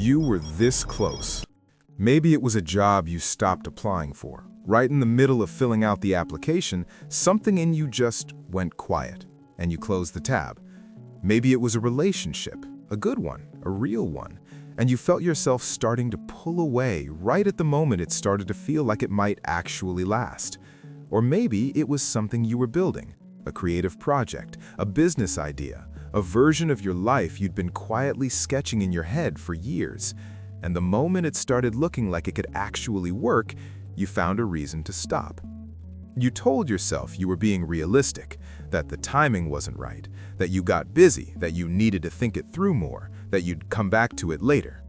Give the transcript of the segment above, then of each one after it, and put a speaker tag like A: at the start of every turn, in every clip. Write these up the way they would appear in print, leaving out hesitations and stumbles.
A: You were this close. Maybe it was a job you stopped applying for. Right in the middle of filling out the application, something in you just went quiet, and you closed the tab. Maybe it was a relationship, a good one, a real one, and you felt yourself starting to pull away right at the moment it started to feel like it might actually last. Or maybe it was something you were building, a creative project, a business idea, a version of your life you'd been quietly sketching in your head for years. And the moment it started looking like it could actually work, you found a reason to stop. You told yourself you were being realistic, that the timing wasn't right, that you got busy, that you needed to think it through more, that you'd come back to it later.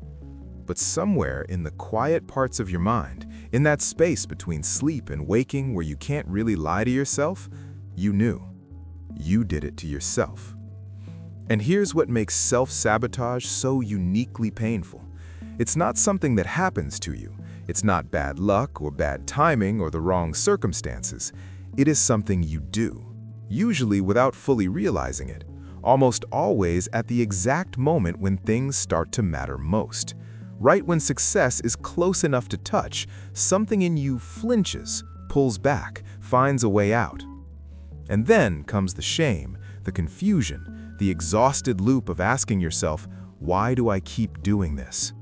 A: But somewhere in the quiet parts of your mind, in that space between sleep and waking where you can't really lie to yourself, you knew. You did it to yourself. And here's what makes self-sabotage so uniquely painful. It's not something that happens to you. It's not bad luck or bad timing or the wrong circumstances. It is something you do, usually without fully realizing it, almost always at the exact moment when things start to matter most. Right when success is close enough to touch, something in you flinches, pulls back, finds a way out. And then comes the shame, the confusion, the exhausted loop of asking yourself, why do I keep doing this?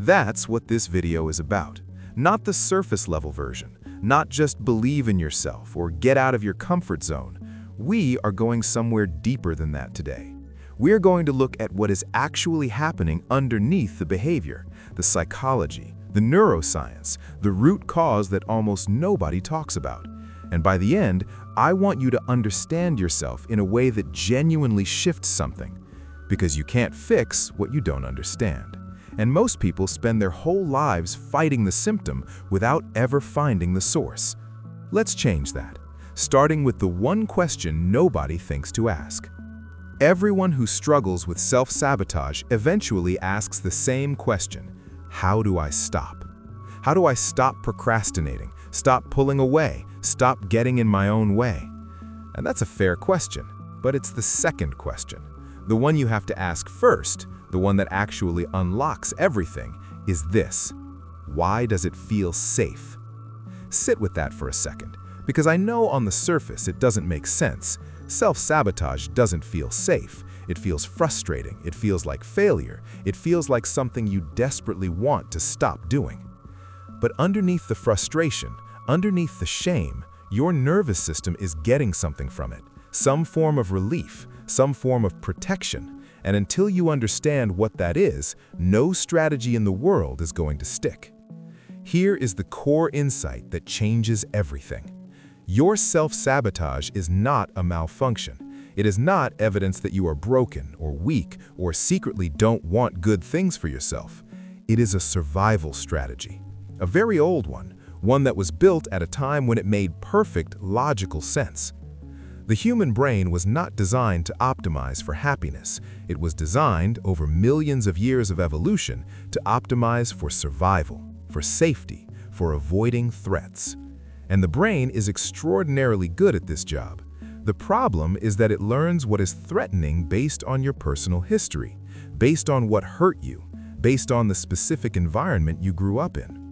A: That's what this video is about. Not the surface level version, not just believe in yourself or get out of your comfort zone. We are going somewhere deeper than that today. We're going to look at what is actually happening underneath the behavior, the psychology, the neuroscience, the root cause that almost nobody talks about. And by the end, I want you to understand yourself in a way that genuinely shifts something, because you can't fix what you don't understand. And most people spend their whole lives fighting the symptom without ever finding the source. Let's change that, starting with the one question nobody thinks to ask. Everyone who struggles with self-sabotage eventually asks the same question: how do I stop? How do I stop procrastinating, stop pulling away, stop getting in my own way? And that's a fair question, but it's the second question. The one you have to ask first, the one that actually unlocks everything, is this: why does it feel safe? Sit with that for a second, because I know on the surface it doesn't make sense. Self-sabotage doesn't feel safe. It feels frustrating. It feels like failure. It feels like something you desperately want to stop doing. But underneath the frustration, underneath the shame, your nervous system is getting something from it, some form of relief, some form of protection. And until you understand what that is, no strategy in the world is going to stick. Here is the core insight that changes everything. Your self-sabotage is not a malfunction. It is not evidence that you are broken or weak or secretly don't want good things for yourself. It is a survival strategy, a very old one that was built at a time when it made perfect, logical sense. The human brain was not designed to optimize for happiness. It was designed over millions of years of evolution to optimize for survival, for safety, for avoiding threats. And the brain is extraordinarily good at this job. The problem is that it learns what is threatening based on your personal history, based on what hurt you, based on the specific environment you grew up in.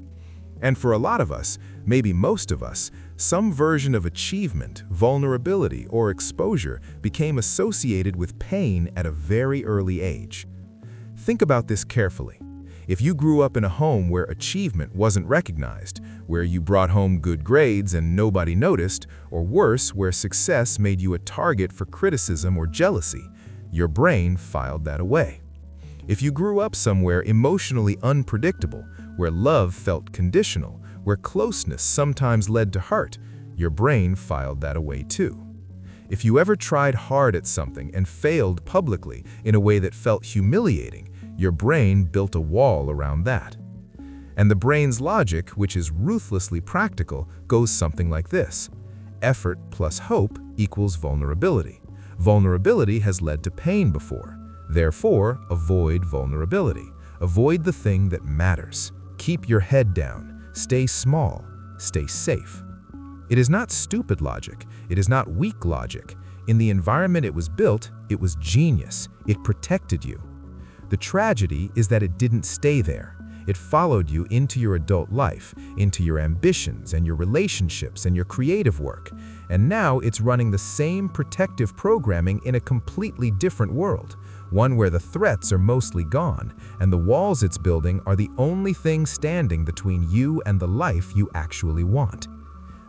A: And for a lot of us, maybe most of us, some version of achievement, vulnerability, or exposure became associated with pain at a very early age. Think about this carefully. If you grew up in a home where achievement wasn't recognized, where you brought home good grades and nobody noticed, or worse, where success made you a target for criticism or jealousy, your brain filed that away. If you grew up somewhere emotionally unpredictable, where love felt conditional, where closeness sometimes led to hurt, your brain filed that away too. If you ever tried hard at something and failed publicly in a way that felt humiliating, your brain built a wall around that. And the brain's logic, which is ruthlessly practical, goes something like this: effort plus hope equals vulnerability. Vulnerability has led to pain before. Therefore, avoid vulnerability. Avoid the thing that matters. Keep your head down. Stay small. Stay safe. It is not stupid logic. It is not weak logic. In the environment it was built, it was genius. It protected you. The tragedy is that it didn't stay there. It followed you into your adult life, into your ambitions and your relationships and your creative work. And now it's running the same protective programming in a completely different world, one where the threats are mostly gone, and the walls it's building are the only thing standing between you and the life you actually want.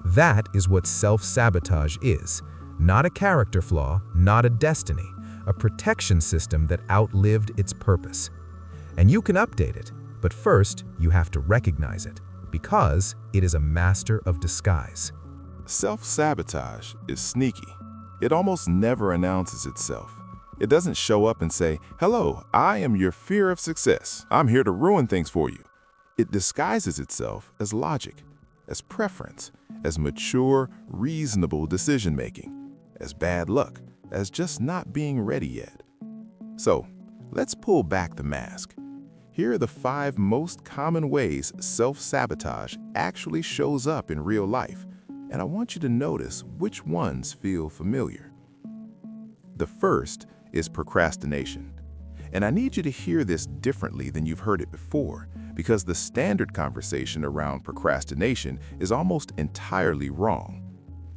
A: That is what self-sabotage is. Not a character flaw, not a destiny, a protection system that outlived its purpose. And you can update it, but first you have to recognize it, because it is a master of disguise.
B: Self-sabotage is sneaky. It almost never announces itself. It doesn't show up and say, "Hello, I am your fear of success. I'm here to ruin things for you." It disguises itself as logic, as preference, as mature, reasonable decision-making, as bad luck, as just not being ready yet. So, let's pull back the mask. Here are the 5 most common ways self-sabotage actually shows up in real life, and I want you to notice which ones feel familiar. The first is procrastination. And I need you to hear this differently than you've heard it before, because the standard conversation around procrastination is almost entirely wrong.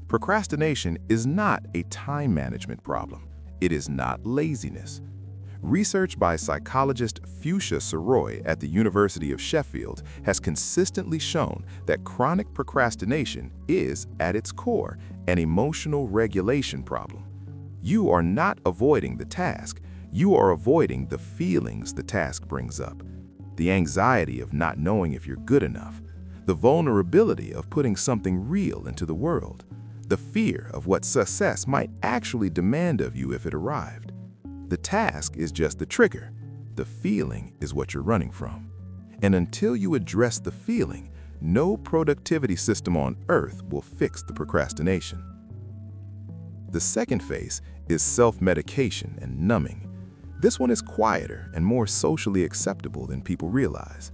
B: Procrastination is not a time management problem. It is not laziness. Research by psychologist Fuchsia Soroy at the University of Sheffield has consistently shown that chronic procrastination is, at its core, an emotional regulation problem. You are not avoiding the task, you are avoiding the feelings the task brings up. The anxiety of not knowing if you're good enough, the vulnerability of putting something real into the world, the fear of what success might actually demand of you if it arrived. The task is just the trigger. The feeling is what you're running from. And until you address the feeling, no productivity system on earth will fix the procrastination. The second phase is self-medication and numbing. This one is quieter and more socially acceptable than people realize.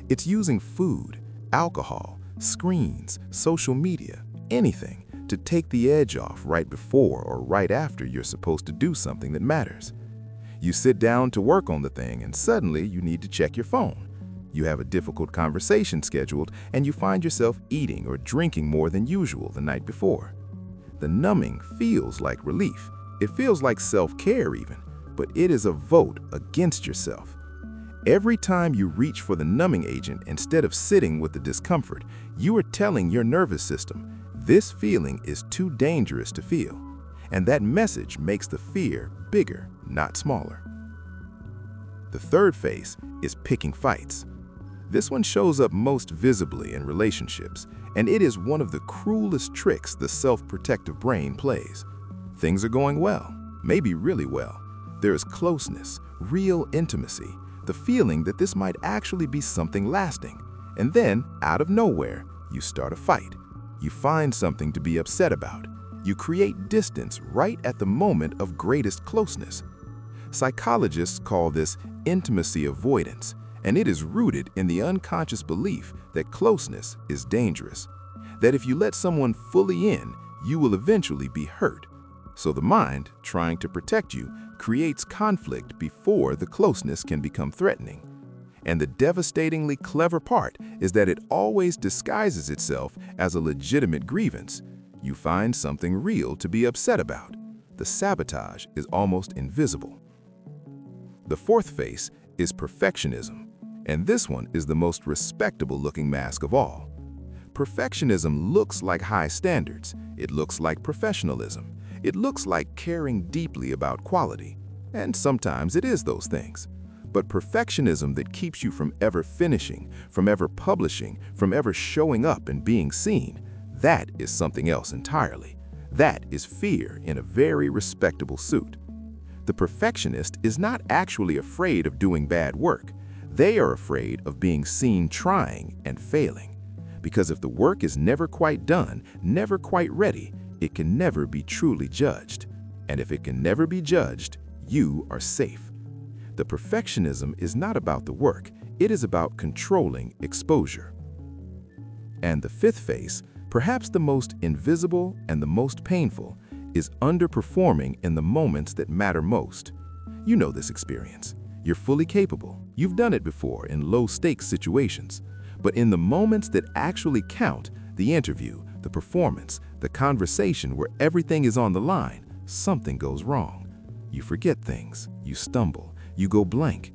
B: It's using food, alcohol, screens, social media, anything to take the edge off right before or right after you're supposed to do something that matters. You sit down to work on the thing and suddenly you need to check your phone. You have a difficult conversation scheduled and you find yourself eating or drinking more than usual the night before. The numbing feels like relief. It feels like self-care even, but it is a vote against yourself. Every time you reach for the numbing agent instead of sitting with the discomfort, you are telling your nervous system, this feeling is too dangerous to feel. And that message makes the fear bigger, not smaller. The third phase is picking fights. This one shows up most visibly in relationships, and it is one of the cruelest tricks the self-protective brain plays. Things are going well, maybe really well. There is closeness, real intimacy, the feeling that this might actually be something lasting. And then, out of nowhere, you start a fight. You find something to be upset about. You create distance right at the moment of greatest closeness. Psychologists call this intimacy avoidance, and it is rooted in the unconscious belief that closeness is dangerous. That if you let someone fully in, you will eventually be hurt. So the mind, trying to protect you, creates conflict before the closeness can become threatening. And the devastatingly clever part is that it always disguises itself as a legitimate grievance. You find something real to be upset about. The sabotage is almost invisible. The fourth phase is perfectionism, and this one is the most respectable-looking mask of all. Perfectionism looks like high standards. It looks like professionalism. It looks like caring deeply about quality, and sometimes it is those things. But perfectionism that keeps you from ever finishing, from ever publishing, from ever showing up and being seen, that is something else entirely. That is fear in a very respectable suit. The perfectionist is not actually afraid of doing bad work. They are afraid of being seen trying and failing. Because if the work is never quite done, never quite ready, it can never be truly judged. And if it can never be judged, you are safe. The perfectionism is not about the work, it is about controlling exposure. And the fifth phase, perhaps the most invisible and the most painful, is underperforming in the moments that matter most. You know this experience. You're fully capable. You've done it before in low-stakes situations. But in the moments that actually count, the interview, the performance, the conversation where everything is on the line, something goes wrong. You forget things, you stumble, you go blank.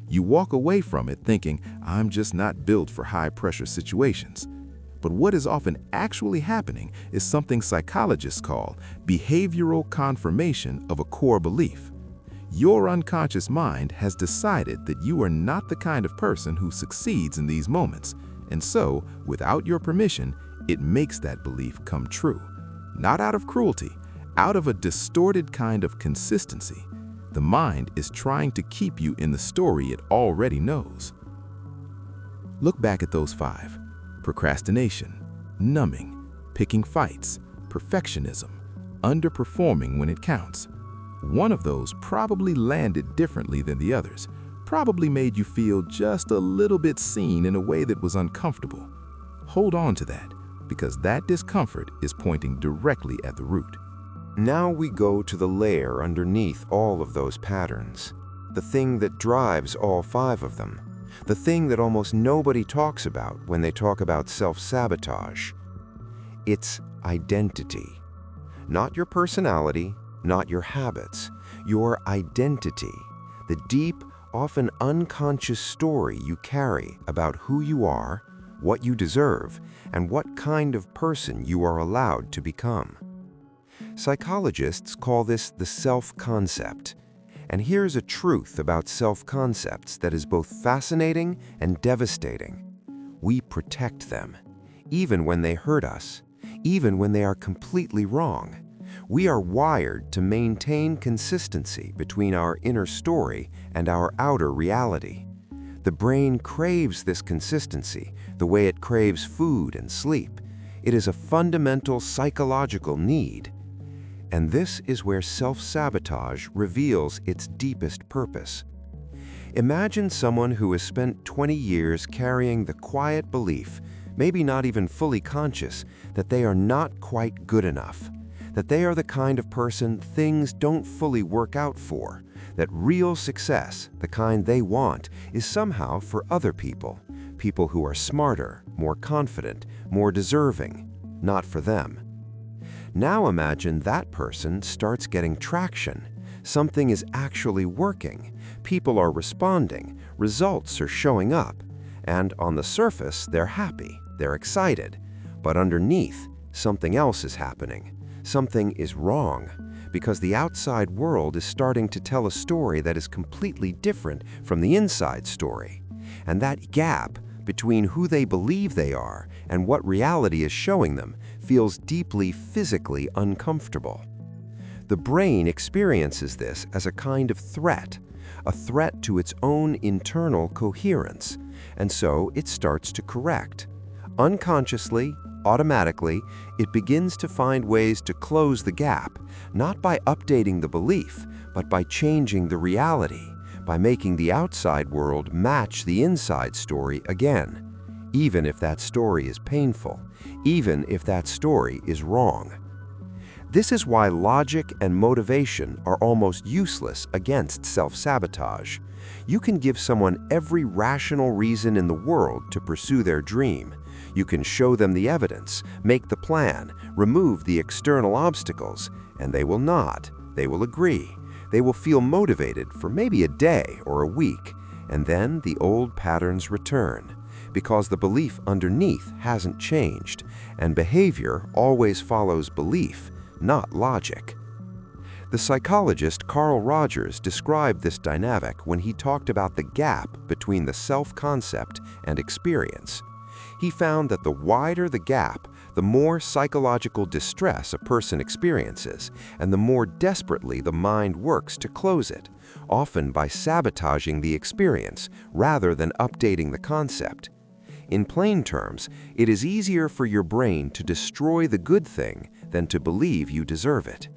B: You walk away from it thinking, I'm just not built for high-pressure situations. But what is often actually happening is something psychologists call behavioral confirmation of a core belief. Your unconscious mind has decided that you are not the kind of person who succeeds in these moments, and so, without your permission, it makes that belief come true. Not out of cruelty, out of a distorted kind of consistency. The mind is trying to keep you in the story it already knows. Look back at those 5. Procrastination, numbing, picking fights, perfectionism, underperforming when it counts. One of those probably landed differently than the others, probably made you feel just a little bit seen in a way that was uncomfortable. Hold on to that, because that discomfort is pointing directly at the root.
C: Now we go to the layer underneath all of those patterns, the thing that drives all 5 of them, the thing that almost nobody talks about when they talk about self-sabotage. It's identity. Not your personality, not your habits, your identity, the deep, often unconscious story you carry about who you are, what you deserve, and what kind of person you are allowed to become. Psychologists call this the self-concept. And here's a truth about self-concepts that is both fascinating and devastating. We protect them, even when they hurt us, even when they are completely wrong. We are wired to maintain consistency between our inner story and our outer reality. The brain craves this consistency the way it craves food and sleep. It is a fundamental psychological need. And this is where self-sabotage reveals its deepest purpose. Imagine someone who has spent 20 years carrying the quiet belief, maybe not even fully conscious, that they are not quite good enough, that they are the kind of person things don't fully work out for, that real success, the kind they want, is somehow for other people, people who are smarter, more confident, more deserving, not for them. Now imagine that person starts getting traction. Something is actually working. People are responding. Results are showing up. And on the surface, they're happy. They're excited. But underneath, something else is happening. Something is wrong. Because the outside world is starting to tell a story that is completely different from the inside story. And that gap between who they believe they are and what reality is showing them feels deeply physically uncomfortable. The brain experiences this as a kind of threat, a threat to its own internal coherence, and so it starts to correct. Unconsciously, automatically, it begins to find ways to close the gap, not by updating the belief, but by changing the reality, by making the outside world match the inside story again, even if that story is painful, even if that story is wrong. This is why logic and motivation are almost useless against self-sabotage. You can give someone every rational reason in the world to pursue their dream. You can show them the evidence, make the plan, remove the external obstacles, and they will not. They will agree. They will feel motivated for maybe a day or a week, and then the old patterns return, because the belief underneath hasn't changed, and behavior always follows belief, not logic. The psychologist Carl Rogers described this dynamic when he talked about the gap between the self-concept and experience. He found that the wider the gap, the more psychological distress a person experiences, and the more desperately the mind works to close it, often by sabotaging the experience rather than updating the concept. In plain terms, it is easier for your brain to destroy the good thing than to believe you deserve it.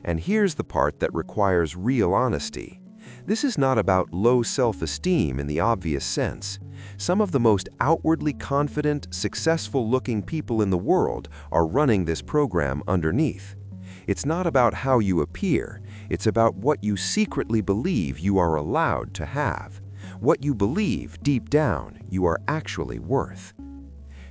C: And here's the part that requires real honesty. This is not about low self-esteem in the obvious sense. Some of the most outwardly confident, successful-looking people in the world are running this program underneath. It's not about how you appear, it's about what you secretly believe you are allowed to have, what you believe deep down you are actually worth.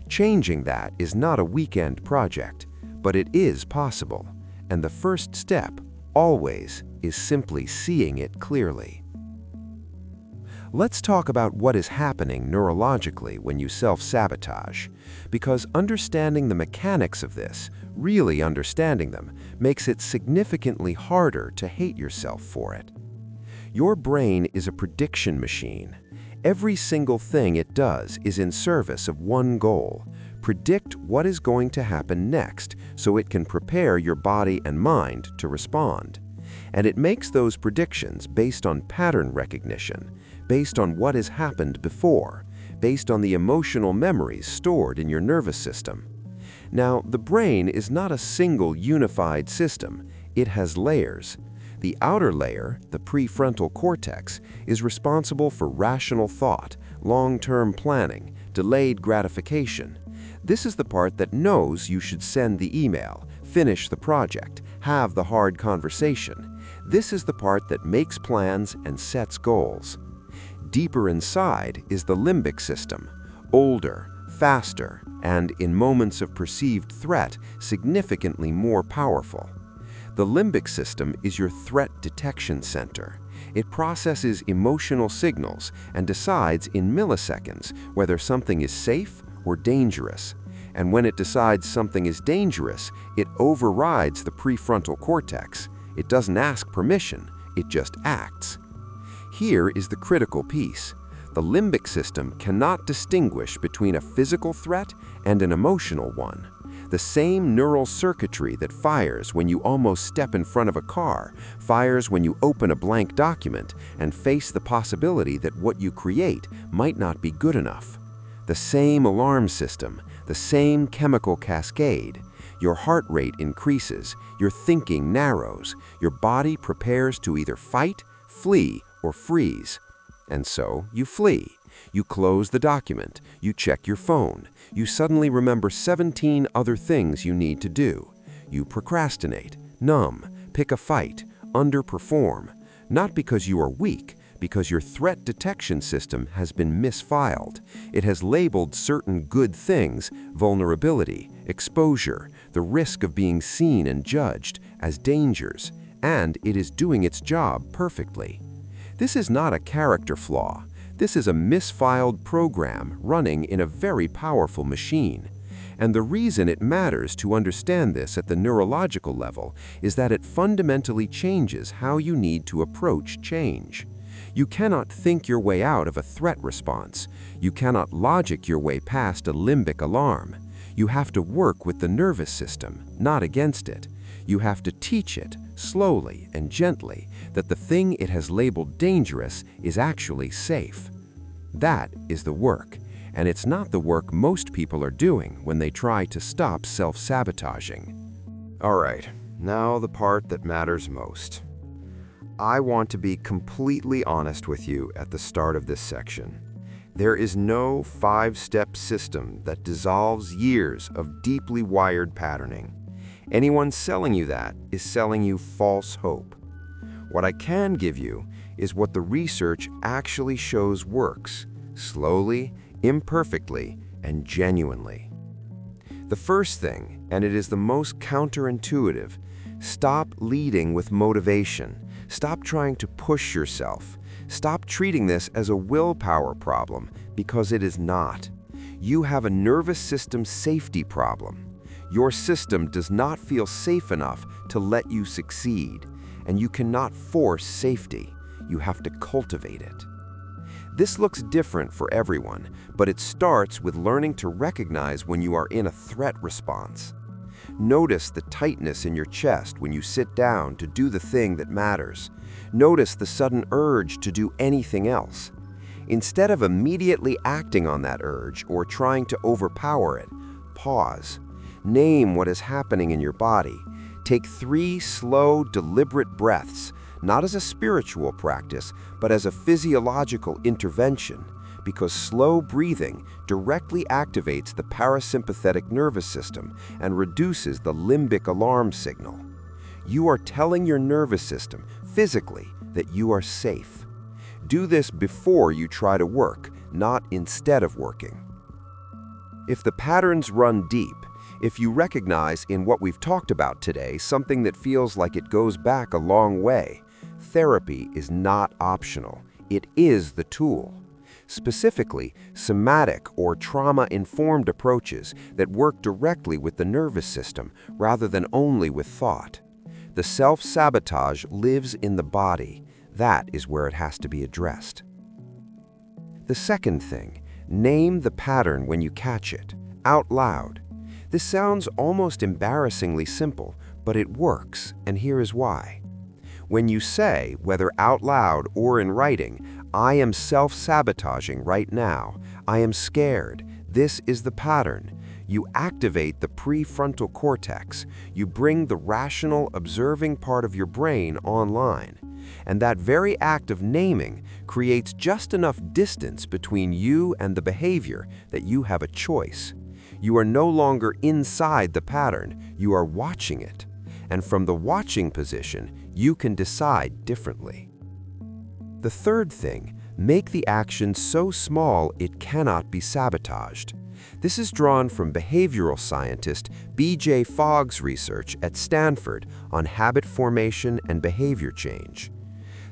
C: Changing that is not a weekend project, but it is possible, and the first step, always, is simply seeing it clearly. Let's talk about what is happening neurologically when you self-sabotage, because understanding the mechanics of this, really understanding them, makes it significantly harder to hate yourself for it. Your brain is a prediction machine. Every single thing it does is in service of one goal: predict what is going to happen next so it can prepare your body and mind to respond. And it makes those predictions based on pattern recognition, based on what has happened before, based on the emotional memories stored in your nervous system. Now, the brain is not a single unified system. It has layers. The outer layer, the prefrontal cortex, is responsible for rational thought, long-term planning, delayed gratification. This is the part that knows you should send the email, finish the project, have the hard conversation. This is the part that makes plans and sets goals. Deeper inside is the limbic system, older, faster, and in moments of perceived threat, significantly more powerful. The limbic system is your threat detection center. It processes emotional signals and decides in milliseconds whether something is safe or dangerous. And when it decides something is dangerous, it overrides the prefrontal cortex. It doesn't ask permission, it just acts. Here is the critical piece. The limbic system cannot distinguish between a physical threat and an emotional one. The same neural circuitry that fires when you almost step in front of a car fires when you open a blank document and face the possibility that what you create might not be good enough. The same alarm system, the same chemical cascade. Your heart rate increases, your thinking narrows, your body prepares to either fight, flee, or freeze. And so you flee. You close the document. You check your phone. You suddenly remember 17 other things you need to do. You procrastinate, numb, pick a fight, underperform. Not because you are weak, because your threat detection system has been misfiled. It has labeled certain good things, vulnerability, exposure, the risk of being seen and judged, as dangers, and it is doing its job perfectly. This is not a character flaw. This is a misfiled program running in a very powerful machine. And the reason it matters to understand this at the neurological level is that it fundamentally changes how you need to approach change. You cannot think your way out of a threat response. You cannot logic your way past a limbic alarm. You have to work with the nervous system, not against it. You have to teach it, slowly and gently, that the thing it has labeled dangerous is actually safe. That is the work, and it's not the work most people are doing when they try to stop self-sabotaging. All right, now the part that matters most. I want to be completely honest with you at the start of this section. There is no 5-step system that dissolves years of deeply wired patterning. Anyone selling you that is selling you false hope. What I can give you is what the research actually shows works, slowly, imperfectly, and genuinely. The first thing, and it is the most counterintuitive, stop leading with motivation. Stop trying to push yourself. Stop treating this as a willpower problem, because it is not. You have a nervous system safety problem. Your system does not feel safe enough to let you succeed, and you cannot force safety. You have to cultivate it. This looks different for everyone, but it starts with learning to recognize when you are in a threat response. Notice the tightness in your chest when you sit down to do the thing that matters. Notice the sudden urge to do anything else. Instead of immediately acting on that urge or trying to overpower it, pause. Name what is happening in your body. Take 3 slow, deliberate breaths, not as a spiritual practice, but as a physiological intervention, because slow breathing directly activates the parasympathetic nervous system and reduces the limbic alarm signal. You are telling your nervous system, physically, that you are safe. Do this before you try to work, not instead of working. If the patterns run deep, if you recognize in what we've talked about today something that feels like it goes back a long way, therapy is not optional. It is the tool. Specifically, somatic or trauma-informed approaches that work directly with the nervous system rather than only with thought. The self-sabotage lives in the body. That is where it has to be addressed. The second thing, name the pattern when you catch it, out loud. This sounds almost embarrassingly simple, but it works, and here is why. When you say, whether out loud or in writing, "I am self-sabotaging right now. I am scared. This is the pattern," you activate the prefrontal cortex. You bring the rational, observing part of your brain online. And that very act of naming creates just enough distance between you and the behavior that you have a choice. You are no longer inside the pattern, you are watching it. And from the watching position, you can decide differently. The third thing, make the action so small it cannot be sabotaged. This is drawn from behavioral scientist B.J. Fogg's research at Stanford on habit formation and behavior change.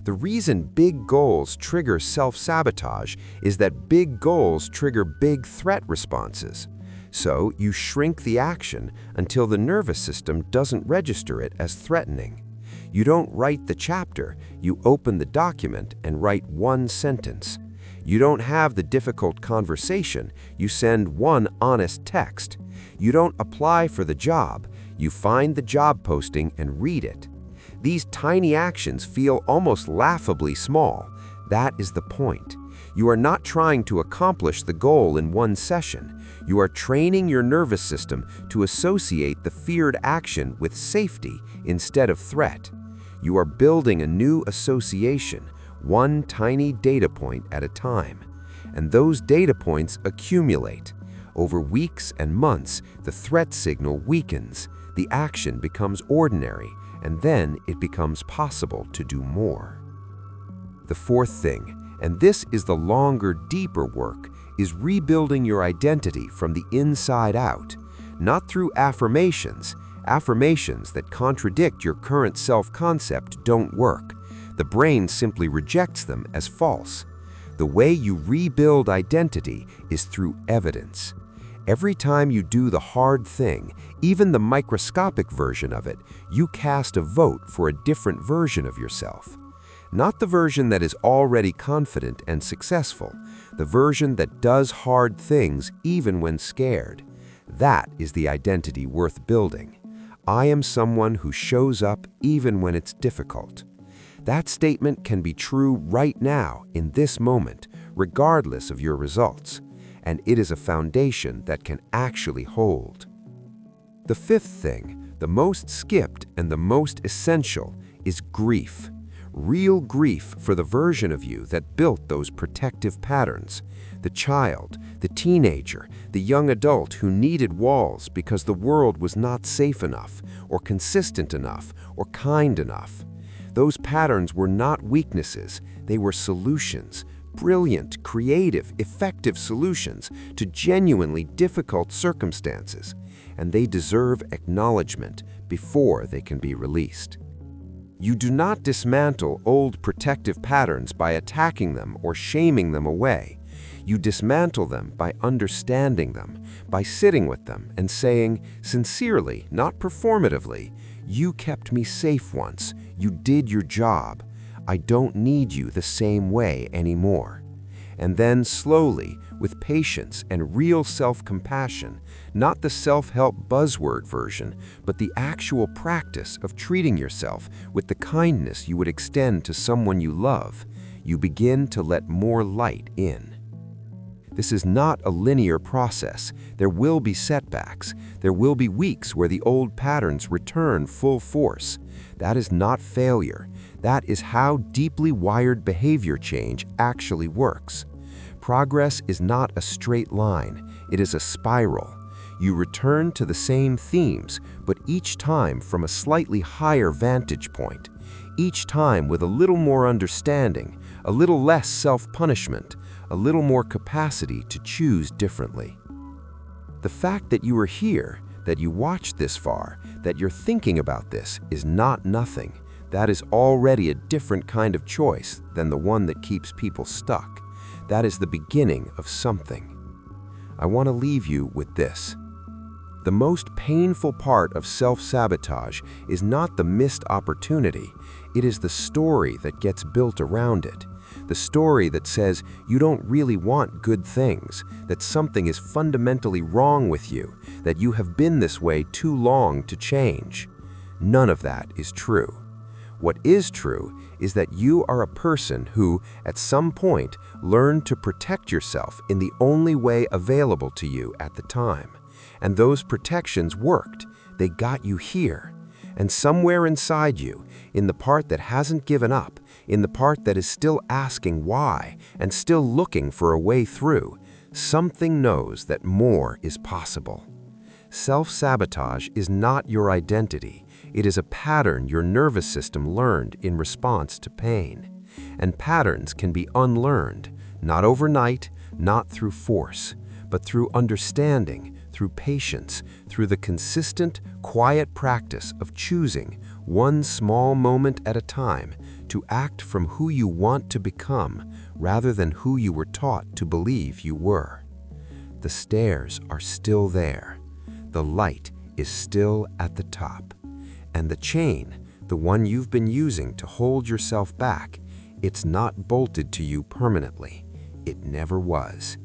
C: The reason big goals trigger self-sabotage is that big goals trigger big threat responses. So you shrink the action until the nervous system doesn't register it as threatening. You don't write the chapter, you open the document and write one sentence. You don't have the difficult conversation, you send one honest text. You don't apply for the job, you find the job posting and read it. These tiny actions feel almost laughably small. That is the point. You are not trying to accomplish the goal in one session. You are training your nervous system to associate the feared action with safety instead of threat. You are building a new association, one tiny data point at a time. And those data points accumulate. Over weeks and months, the threat signal weakens, the action becomes ordinary, and then it becomes possible to do more. The fourth thing, and this is the longer, deeper work, is rebuilding your identity from the inside out, not through affirmations. Affirmations that contradict your current self-concept don't work. The brain simply rejects them as false. The way you rebuild identity is through evidence. Every time you do the hard thing, even the microscopic version of it, you cast a vote for a different version of yourself. Not the version that is already confident and successful, the version that does hard things even when scared. That is the identity worth building. I am someone who shows up even when it's difficult. That statement can be true right now, in this moment, regardless of your results. And it is a foundation that can actually hold. The fifth thing, the most skipped and the most essential, is grief. Real grief for the version of you that built those protective patterns. The child, the teenager, the young adult who needed walls because the world was not safe enough, or consistent enough, or kind enough. Those patterns were not weaknesses, they were solutions. Brilliant, creative, effective solutions to genuinely difficult circumstances, and they deserve acknowledgement before they can be released. You do not dismantle old protective patterns by attacking them or shaming them away. You dismantle them by understanding them, by sitting with them and saying, sincerely, not performatively, "You kept me safe once, you did your job. I don't need you the same way anymore." And then slowly, with patience and real self-compassion, not the self-help buzzword version, but the actual practice of treating yourself with the kindness you would extend to someone you love, you begin to let more light in. This is not a linear process. There will be setbacks. There will be weeks where the old patterns return full force. That is not failure. That is how deeply wired behavior change actually works. Progress is not a straight line. It is a spiral. You return to the same themes, but each time from a slightly higher vantage point. Each time with a little more understanding, a little less self-punishment, a little more capacity to choose differently. The fact that you are here, that you watched this far, that you're thinking about this is not nothing. That is already a different kind of choice than the one that keeps people stuck. That is the beginning of something. I want to leave you with this. The most painful part of self-sabotage is not the missed opportunity. It is the story that gets built around it. The story that says you don't really want good things, that something is fundamentally wrong with you, that you have been this way too long to change. None of that is true. What is true is that you are a person who, at some point, learned to protect yourself in the only way available to you at the time. And those protections worked. They got you here. And somewhere inside you, in the part that hasn't given up, in the part that is still asking why and still looking for a way through, something knows that more is possible. Self-sabotage is not your identity. It is a pattern your nervous system learned in response to pain. And patterns can be unlearned, not overnight, not through force, but through understanding, through patience, through the consistent, quiet practice of choosing, one small moment at a time, to act from who you want to become rather than who you were taught to believe you were. The stairs are still there. The light is still at the top. And the chain, the one you've been using to hold yourself back, it's not bolted to you permanently. It never was.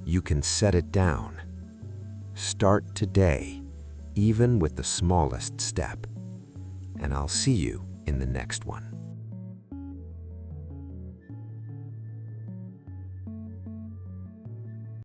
C: You can set it down. Start today, even with the smallest step. And I'll see you in the next one.